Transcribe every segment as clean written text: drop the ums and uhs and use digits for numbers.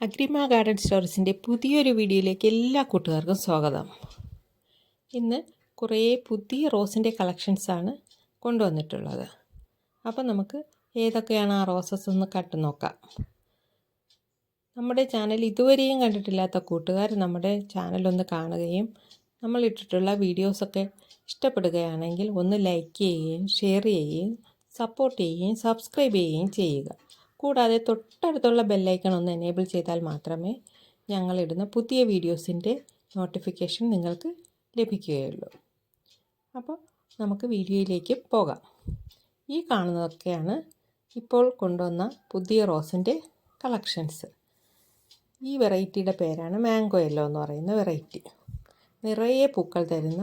Agrima garden സ്റ്റോറീസിൻ്റെ പുതിയൊരു വീഡിയോയിലേക്ക് എല്ലാ കൂട്ടുകാർക്കും സ്വാഗതം. ഇന്ന് കുറേ പുതിയ റോസിൻ്റെ കളക്ഷൻസാണ് കൊണ്ടുവന്നിട്ടുള്ളത്. അപ്പം നമുക്ക് ഏതൊക്കെയാണ് ആ റോസസ് ഒന്ന് കണ്ടു നോക്കാം. നമ്മുടെ ചാനൽ ഇതുവരെയും കണ്ടിട്ടില്ലാത്ത കൂട്ടുകാർ നമ്മുടെ ചാനലൊന്ന് കാണുകയും നമ്മൾ ഇട്ടിട്ടുള്ള വീഡിയോസൊക്കെ ഇഷ്ടപ്പെടുകയാണെങ്കിൽ ഒന്ന് ലൈക്ക് ചെയ്യുകയും ഷെയർ ചെയ്യുകയും സപ്പോർട്ട് ചെയ്യുകയും സബ്സ്ക്രൈബ് ചെയ്യുകയും ചെയ്യുക. കൂടാതെ തൊട്ടടുത്തുള്ള ബെല്ലൈക്കൺ ഒന്ന് എനേബിൾ ചെയ്താൽ മാത്രമേ ഞങ്ങളിടുന്ന പുതിയ വീഡിയോസിൻ്റെ നോട്ടിഫിക്കേഷൻ നിങ്ങൾക്ക് ലഭിക്കുകയുള്ളൂ. അപ്പോൾ നമുക്ക് വീഡിയോയിലേക്ക് പോകാം. ഈ കാണുന്നതൊക്കെയാണ് ഇപ്പോൾ കൊണ്ടുവന്ന പുതിയ റോസിൻ്റെ കളക്ഷൻസ്. ഈ വെറൈറ്റിയുടെ പേരാണ് മാംഗോ യെല്ലോ എന്ന് പറയുന്ന വെറൈറ്റി. നിറയെ പൂക്കൾ തരുന്ന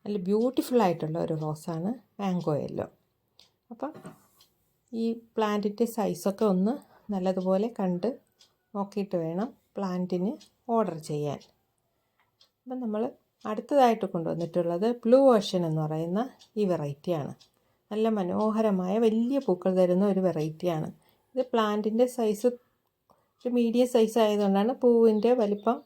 നല്ല ബ്യൂട്ടിഫുള്ളായിട്ടുള്ള ഒരു റോസാണ് മാംഗോ യെല്ലോ. അപ്പം ഈ പ്ലാന്റിൻ്റെ സൈസൊക്കെ ഒന്ന് നല്ലതുപോലെ കണ്ട് നോക്കിയിട്ട് വേണം പ്ലാന്റിന് ഓർഡർ ചെയ്യാൻ. അപ്പം നമ്മൾ അടുത്തതായിട്ട് കൊണ്ടുവന്നിട്ടുള്ളത് ബ്ലൂ ഓഷൻ എന്ന് പറയുന്ന ഈ വെറൈറ്റിയാണ്. നല്ല മനോഹരമായ വലിയ പൂക്കൾ തരുന്ന ഒരു വെറൈറ്റിയാണ്. ഇത് പ്ലാന്റിൻ്റെ സൈസ് ഒരു മീഡിയം സൈസ് ആയതുകൊണ്ടാണ് പൂവിൻ്റെ വലിപ്പം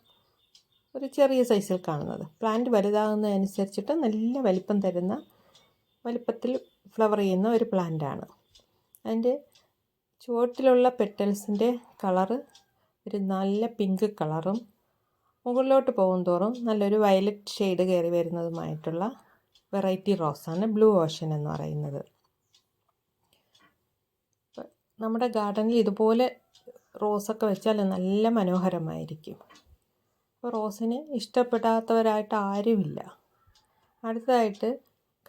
ഒരു ചെറിയ സൈസിൽ കാണുന്നത്. പ്ലാന്റ് വലുതാകുന്നതനുസരിച്ചിട്ട് നല്ല വലിപ്പം തരുന്ന വലിപ്പത്തിൽ ഫ്ലവർ ചെയ്യുന്ന ഒരു പ്ലാന്റാണ്. അതിൻ്റെ ചുവട്ടിലുള്ള പെറ്റൽസിൻ്റെ കളറ് ഒരു നല്ല പിങ്ക് കളറും മുകളിലോട്ട് പോകും തോറും നല്ലൊരു വയലറ്റ് ഷെയ്ഡ് കയറി വരുന്നതുമായിട്ടുള്ള വെറൈറ്റി റോസാണ് ബ്ലൂ ഓഷൻ എന്ന് പറയുന്നത്. നമ്മുടെ ഗാർഡനിൽ ഇതുപോലെ റോസൊക്കെ വെച്ചാൽ നല്ല മനോഹരമായിരിക്കും. അപ്പോൾ റോസിന് ഇഷ്ടപ്പെടാത്തവരായിട്ട് ആരുമില്ല. അടുത്തതായിട്ട്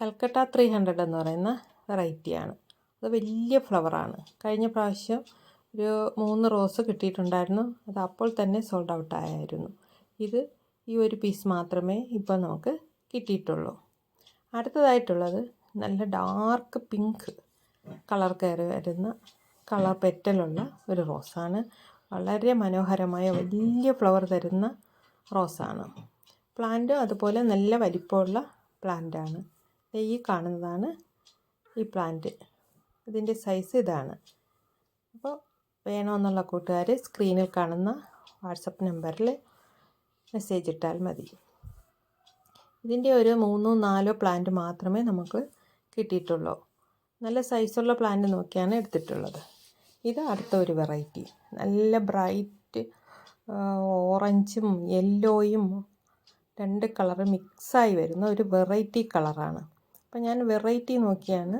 കൽക്കട്ട 300 എന്ന് പറയുന്ന വെറൈറ്റിയാണ്. അത് വലിയ ഫ്ലവറാണ്. കഴിഞ്ഞ പ്രാവശ്യം ഒരു 3 റോസ് കിട്ടിയിട്ടുണ്ടായിരുന്നു. അത് അപ്പോൾ തന്നെ സോൾഡ് ഔട്ട് ആയിരുന്നു. ഇത് ഈ ഒരു പീസ് മാത്രമേ ഇപ്പോൾ നമുക്ക് കിട്ടിയിട്ടുള്ളൂ. അടുത്തതായിട്ടുള്ളത് നല്ല ഡാർക്ക് പിങ്ക് കളർ കയറി വരുന്ന കളർ പെറ്റലുള്ള ഒരു റോസാണ്. വളരെ മനോഹരമായ വലിയ ഫ്ലവർ തരുന്ന റോസാണ്. പ്ലാന്റ് അതുപോലെ നല്ല വലിപ്പമുള്ള പ്ലാന്റാണ്. ഈ കാണുന്നതാണ് ഈ പ്ലാന്റ്. ഇതിൻ്റെ സൈസ് ഇതാണ്. അപ്പോൾ വേണമെന്നുള്ള കൂട്ടുകാർ സ്ക്രീനിൽ കാണുന്ന വാട്സപ്പ് നമ്പറിൽ മെസ്സേജ് ഇട്ടാൽ മതി. ഇതിൻ്റെ ഒരു 3-4 പ്ലാന്റ് മാത്രമേ നമുക്ക് കിട്ടിയിട്ടുള്ളൂ. നല്ല സൈസുള്ള പ്ലാന്റ് നോക്കിയാണ് എടുത്തിട്ടുള്ളത്. ഇത് അടുത്ത ഒരു വെറൈറ്റി. നല്ല ബ്രൈറ്റ് ഓറഞ്ചും യെല്ലോയും 2 കളറ് മിക്സായി വരുന്ന ഒരു വെറൈറ്റി കളറാണ്. അപ്പോൾ ഞാൻ വെറൈറ്റി നോക്കിയാണ്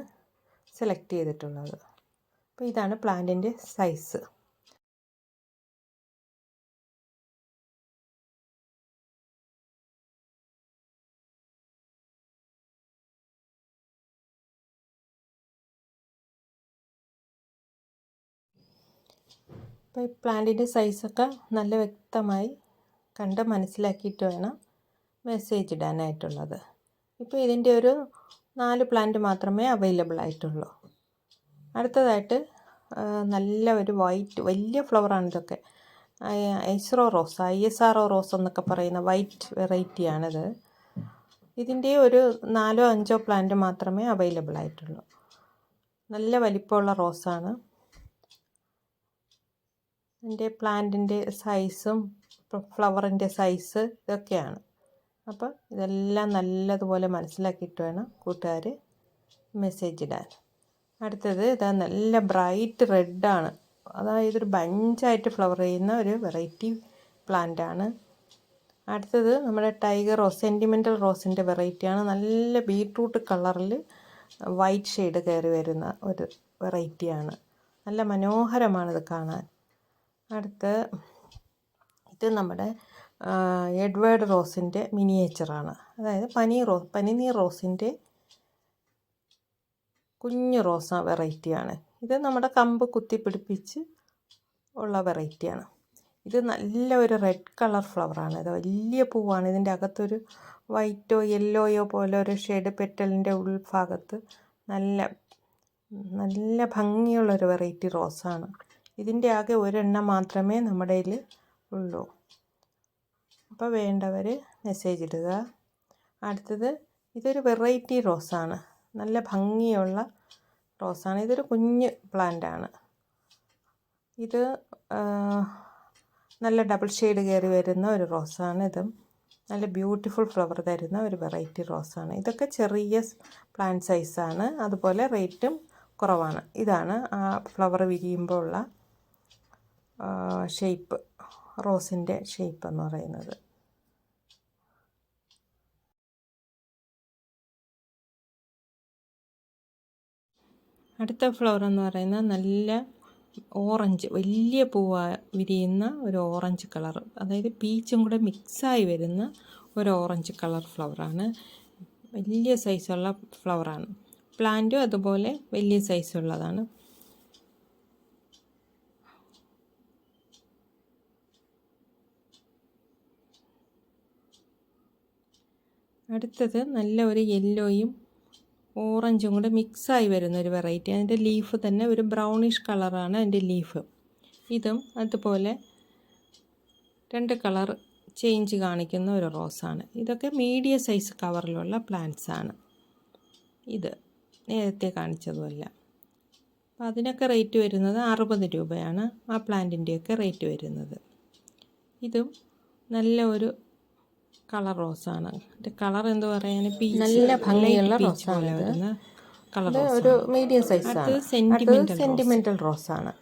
സെലക്ട് ചെയ്തിട്ടുള്ളത്. അപ്പോൾ ഇതാണ് പ്ലാന്റിൻ്റെ സൈസ്. അപ്പോൾ ഈ പ്ലാന്റിൻ്റെ സൈസൊക്കെ നല്ല വ്യക്തമായി കണ്ട് മനസ്സിലാക്കിയിട്ട് വേണം മെസ്സേജ് ഇടാനായിട്ടുള്ളത്. ഇപ്പോൾ ഇതിൻ്റെ ഒരു 4 പ്ലാന്റ് മാത്രമേ അവൈലബിൾ ആയിട്ടുള്ളൂ. അടുത്തതായിട്ട് നല്ല ഒരു വൈറ്റ് വലിയ ഫ്ലവറാണ് ഇതൊക്കെ. ISRO റോസ് എന്നൊക്കെ പറയുന്ന വൈറ്റ് വെറൈറ്റിയാണിത്. ഇതിൻ്റെ ഒരു 4-5 പ്ലാന്റ് മാത്രമേ അവൈലബിൾ ആയിട്ടുള്ളൂ. നല്ല വലിപ്പമുള്ള റോസാണ്. ഇതിൻ്റെ പ്ലാന്റിൻ്റെ സൈസും ഫ്ലവറിൻ്റെ സൈസ് ഇതൊക്കെയാണ്. അപ്പോൾ ഇതെല്ലാം നല്ലതുപോലെ മനസ്സിലാക്കിയിട്ട് വേണം കൂട്ടുകാർ മെസ്സേജ് ഇടാൻ. അടുത്തത് ഇതാ നല്ല ബ്രൈറ്റ് റെഡാണ്. അതായത് ഒരു ബഞ്ചായിട്ട് ഫ്ലവർ ചെയ്യുന്ന ഒരു വെറൈറ്റി പ്ലാന്റാണ്. അടുത്തത് നമ്മുടെ ടൈഗർ റോസ് സെൻറ്റിമെൻ്റൽ റോസിൻ്റെ വെറൈറ്റിയാണ്. നല്ല ബീട്രൂട്ട് കളറിൽ വൈറ്റ് ഷെയ്ഡ് കയറി വരുന്ന ഒരു വെറൈറ്റിയാണ്. നല്ല മനോഹരമാണിത് കാണാൻ. അടുത്ത് ഇത് നമ്മുടെ എഡ്വേർഡ് റോസിൻ്റെ മിനിയേച്ചറാണ്. അതായത് പനിനീർ റോസിൻ്റെ കുഞ്ഞു റോസ വെറൈറ്റിയാണ്. ഇത് നമ്മുടെ കമ്പ് കുത്തിപ്പിടിപ്പിച്ച് ഉള്ള വെറൈറ്റിയാണ്. ഇത് നല്ല ഒരു റെഡ് കളർ ഫ്ലവറാണ്. ഇത് വലിയ പൂവാണ്. ഇതിൻ്റെ അകത്തൊരു വൈറ്റോ യെല്ലോയോ പോലെ ഒരു ഷെയ്ഡ് പെറ്റലിൻ്റെ ഉൾഭാഗത്ത് നല്ല നല്ല ഭംഗിയുള്ളൊരു വെറൈറ്റി റോസാണ്. ഇതിൻ്റെ ആകെ ഒരെണ്ണം മാത്രമേ നമ്മുടെ കയ്യിൽ ഉള്ളൂ. അപ്പോൾ വേണ്ടവർ മെസ്സേജ് ഇടുക. അടുത്തത് ഇതൊരു വെറൈറ്റി റോസാണ്. നല്ല ഭംഗിയുള്ള റോസാണ്. ഇതൊരു കുഞ്ഞ് പ്ലാന്റാണ്. ഇത് നല്ല ഡബിൾ ഷെയ്ഡ് കയറി വരുന്ന ഒരു റോസാണ്. ഇതും നല്ല ബ്യൂട്ടിഫുൾ ഫ്ലവർ തരുന്ന ഒരു വെറൈറ്റി റോസാണ്. ഇതൊക്കെ ചെറിയ പ്ലാന്റ് സൈസാണ്, അതുപോലെ റേറ്റും കുറവാണ്. ഇതാണ് ആ ഫ്ലവർ വിരിയുമ്പോൾ ഉള്ള ഷേപ്പ്, റോസിൻ്റെ ഷേപ്പ് എന്ന് പറയുന്നത്. അടുത്ത ഫ്ലവർ എന്ന് പറയുന്നത് നല്ല ഓറഞ്ച്, വലിയ വിരിയുന്ന ഒരു ഓറഞ്ച് കളർ, അതായത് പീച്ചും കൂടെ മിക്സായി വരുന്ന ഒരു ഓറഞ്ച് കളർ ഫ്ലവറാണ്. വലിയ സൈസുള്ള ഫ്ലവറാണ്. പ്ലാന്റും അതുപോലെ വലിയ സൈസുള്ളതാണ്. അടുത്തത് നല്ല ഒരു യെല്ലോയും ഓറഞ്ചും കൂടെ മിക്സായി വരുന്ന ഒരു വെറൈറ്റി. അതിൻ്റെ ലീഫ് തന്നെ ഒരു ബ്രൗണിഷ് കളറാണ് അതിൻ്റെ ലീഫ്. ഇതും അതുപോലെ 2 കളർ ചേഞ്ച് കാണിക്കുന്ന ഒരു റോസാണ്. ഇതൊക്കെ മീഡിയം സൈസ് കവറിലുള്ള പ്ലാന്റ്സാണ്. ഇത് നേരത്തെ കാണിച്ചതുമല്ല. അപ്പോൾ അതിനൊക്കെ റേറ്റ് വരുന്നത് 60 രൂപയാണ് ആ പ്ലാന്റിൻ്റെയൊക്കെ റേറ്റ് വരുന്നത്. ഇതും നല്ല ഒരു കളർ റോസാണ്. ഇതിൻ്റെ കളർ എന്ത് പറയാൻ, നല്ല ഭംഗിയുള്ള റോസാണ്. കളർ ഒരു മീഡിയം സൈസാണ്. സെൻറ്റിമെൻ്റൽ റോസാണ്.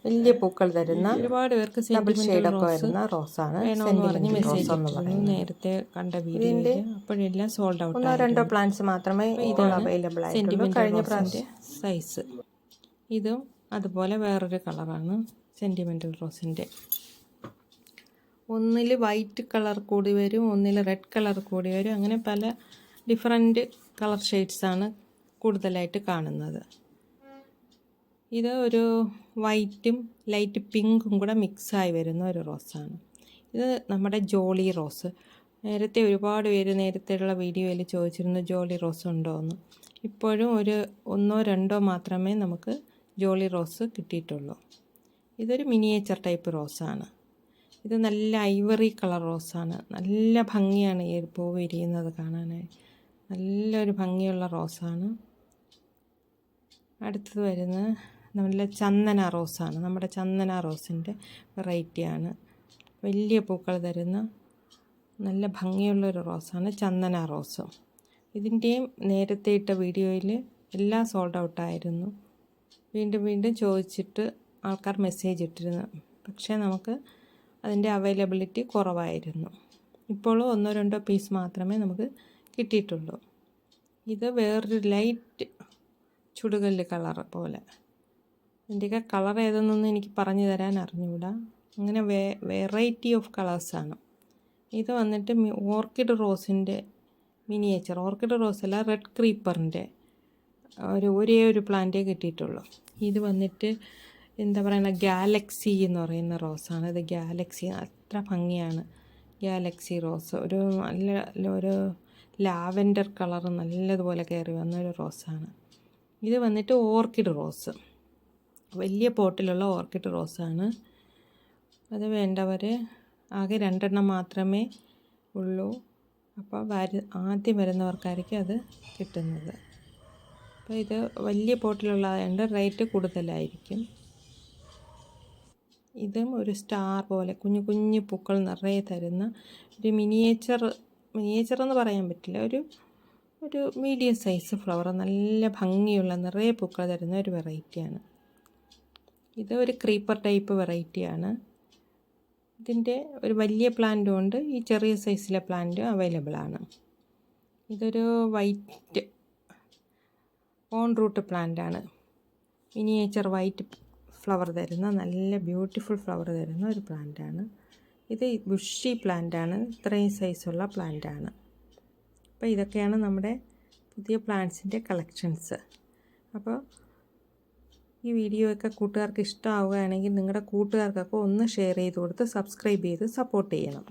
വലിയ പൂക്കൾ തരുന്ന, ഒരുപാട് പേർക്ക് ഡബിൾ ഷെയ്ഡൊക്കെ വരുന്ന റോസാണ്. നേരത്തെ കണ്ട വീഡിയോയിൽ അപ്പോഴെല്ലാം സോൾഡ് ഔട്ട്. 1-2 പ്ലാന്റ്സ് മാത്രമേ ഇപ്പോൾ അവൈലബിൾ ആയിട്ടുള്ളൂ. കഴിഞ്ഞ പ്രാവശ്യം സൈസ്. ഇതും അതുപോലെ വേറൊരു കളറാണ് സെൻറ്റിമെൻ്റൽ റോസിൻ്റെ. ഒന്നിൽ വൈറ്റ് കളർ കൂടി വരും, ഒന്നിൽ റെഡ് കളർ കൂടി വരും. അങ്ങനെ പല ഡിഫറെൻറ്റ് കളർ ഷെയ്ഡ്സാണ് കൂടുതലായിട്ട് കാണുന്നത്. ഇത് ഒരു വൈറ്റും ലൈറ്റ് പിങ്കും കൂടെ മിക്സായി വരുന്ന ഒരു റോസാണ്. ഇത് നമ്മുടെ ജോളി റോസ്. നേരത്തെ ഒരുപാട് പേര് നേരത്തെയുള്ള വീഡിയോയിൽ ചോദിച്ചിരുന്നു ജോളി റോസ് ഉണ്ടോ എന്ന്. ഇപ്പോഴും ഒരു 1-2 മാത്രമേ നമുക്ക് ജോളി റോസ് കിട്ടിയിട്ടുള്ളൂ. ഇതൊരു മിനിയേച്ചർ ടൈപ്പ് റോസാണ്. ഇത് നല്ല ഐവറി കളർ റോസാണ്. നല്ല ഭംഗിയാണ് ഈ പൂവ് വിരിയുന്നത് കാണാനായി. നല്ലൊരു ഭംഗിയുള്ള റോസാണ്. അടുത്തത് വരുന്നത് നല്ല ചന്ദന റോസാണ്. നമ്മുടെ ചന്ദന റോസിൻ്റെ വെറൈറ്റിയാണ്. വലിയ പൂക്കൾ തരുന്ന നല്ല ഭംഗിയുള്ളൊരു റോസാണ് ചന്ദന റോസ്. ഇതിൻ്റെയും നേരത്തെ ഇട്ട വീഡിയോയിൽ എല്ലാം സോൾഡ് ഔട്ടായിരുന്നു. വീണ്ടും ചോദിച്ചിട്ട് ആൾക്കാർ മെസ്സേജ് ഇട്ടിരുന്നു. പക്ഷേ നമുക്ക് അതിൻ്റെ അവൈലബിലിറ്റി കുറവായിരുന്നു. ഇപ്പോഴും 1-2 പീസ് മാത്രമേ നമുക്ക് കിട്ടിയിട്ടുള്ളൂ. ഇത് വേറൊരു ലൈറ്റ് ചുടുകല്ല് കളർ പോലെ. ഇതിൻ്റെയൊക്കെ കളർ ഏതെന്നൊന്നും എനിക്ക് പറഞ്ഞു തരാൻ അറിഞ്ഞുകൂടാ. അങ്ങനെ വെറൈറ്റി ഓഫ് കളേഴ്സാണ്. ഇത് വന്നിട്ട് ഓർക്കിഡ് റോസിൻ്റെ മിനിയേച്ചർ. ഓർക്കിഡ് റോസല്ല, റെഡ് ക്രീപ്പറിൻ്റെ ഒരേ ഒരു പ്ലാന്റേ കിട്ടിയിട്ടുള്ളൂ. ഇത് വന്നിട്ട് എന്താ പറയുക, ഗാലക്സി എന്ന് പറയുന്ന റോസാണ്. ഇത് ഗാലക്സി, അത്ര ഭംഗിയാണ് ഗാലക്സി റോസ്. ഒരു നല്ല ഒരു ലാവൻഡർ കളർ നല്ലതുപോലെ കയറി വന്ന ഒരു റോസാണ്. ഇത് വന്നിട്ട് ഓർക്കിഡ് റോസ്, വലിയ പോട്ടിലുള്ള ഓർക്കിഡ് റോസാണ്. അത് വേണ്ടവർ, ആകെ 2 മാത്രമേ ഉള്ളൂ. അപ്പോൾ ആദ്യം വരുന്നവർക്കായിരിക്കും അത് കിട്ടുന്നത്. അപ്പോൾ ഇത് വലിയ പോട്ടിലുള്ളതുകൊണ്ട് റേറ്റ് കൂടുതലായിരിക്കും. ഇതും ഒരു സ്റ്റാർ പോലെ കുഞ്ഞു പൂക്കൾ നിറയെ തരുന്ന ഒരു മിനിയേച്ചർ എന്ന് പറയാൻ പറ്റില്ല, ഒരു മീഡിയം സൈസ് ഫ്ലവർ. നല്ല ഭംഗിയുള്ള നിറയെ പൂക്കൾ തരുന്ന ഒരു വെറൈറ്റിയാണ്. ഇത് ഒരു ക്രീപ്പർ ടൈപ്പ് വെറൈറ്റിയാണ്. ഇതിൻ്റെ ഒരു വലിയ പ്ലാന്റും ഉണ്ട്, ഈ ചെറിയ സൈസിലെ പ്ലാന്റും അവൈലബിൾ ആണ്. ഇതൊരു വൈറ്റ് ഓൺ റൂട്ട് പ്ലാന്റാണ്. മിനിയേച്ചർ വൈറ്റ് ഫ്ലവർ തരുന്ന നല്ല ബ്യൂട്ടിഫുൾ ഫ്ലവർ തരുന്ന ഒരു പ്ലാന്റാണ്. ഇത് ബുഷി പ്ലാന്റാണ്, ഇത്രയും സൈസുള്ള പ്ലാന്റാണ്. അപ്പോൾ ഇതൊക്കെയാണ് നമ്മുടെ പുതിയ പ്ലാന്റ്സിൻ്റെ കളക്ഷൻസ്. അപ്പോൾ ഈ വീഡിയോ ഒക്കെ കൂട്ടുകാർക്ക് ഇഷ്ടമാവുകയാണെങ്കിൽ നിങ്ങളുടെ കൂട്ടുകാർക്കൊക്കെ ഒന്ന് ഷെയർ ചെയ്ത് കൊടുത്ത് സബ്സ്ക്രൈബ് ചെയ്ത് സപ്പോർട്ട് ചെയ്യണം.